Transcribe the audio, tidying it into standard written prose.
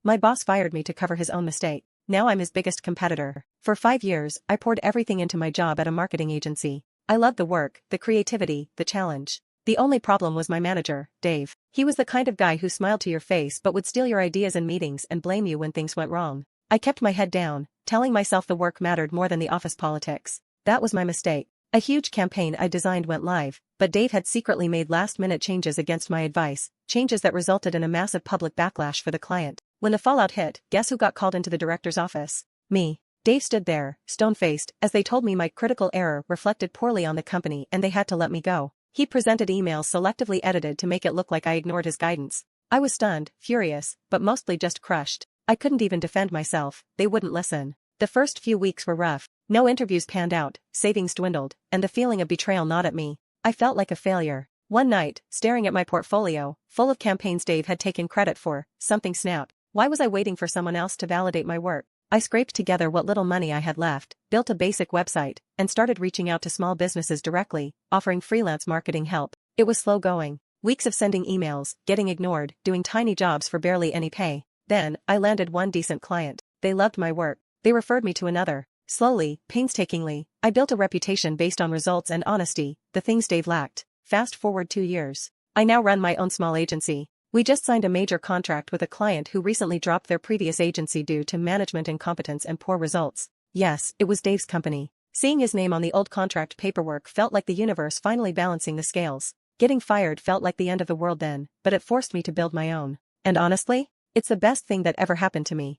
My boss fired me to cover his own mistake. Now I'm his biggest competitor. For 5 years, I poured everything into my job at a marketing agency. I loved the work, the creativity, the challenge. The only problem was my manager, Dave. He was the kind of guy who smiled to your face but would steal your ideas in meetings and blame you when things went wrong. I kept my head down, telling myself the work mattered more than the office politics. That was my mistake. A huge campaign I designed went live, but Dave had secretly made last-minute changes against my advice, changes that resulted in a massive public backlash for the client. When the fallout hit, guess who got called into the director's office? Me. Dave stood there, stone-faced, as they told me my critical error reflected poorly on the company and they had to let me go. He presented emails selectively edited to make it look like I ignored his guidance. I was stunned, furious, but mostly just crushed. I couldn't even defend myself, they wouldn't listen. The first few weeks were rough. No interviews panned out, savings dwindled, and the feeling of betrayal gnawed at me. I felt like a failure. One night, staring at my portfolio, full of campaigns Dave had taken credit for, something snapped. Why was I waiting for someone else to validate my work? I scraped together what little money I had left, built a basic website, and started reaching out to small businesses directly, offering freelance marketing help. It was slow going. Weeks of sending emails, getting ignored, doing tiny jobs for barely any pay. Then, I landed one decent client. They loved my work. They referred me to another. Slowly, painstakingly, I built a reputation based on results and honesty, the things Dave lacked. Fast forward 2 years. I now run my own small agency. We just signed a major contract with a client who recently dropped their previous agency due to management incompetence and poor results. Yes, it was Dave's company. Seeing his name on the old contract paperwork felt like the universe finally balancing the scales. Getting fired felt like the end of the world then, but it forced me to build my own. And honestly, it's the best thing that ever happened to me.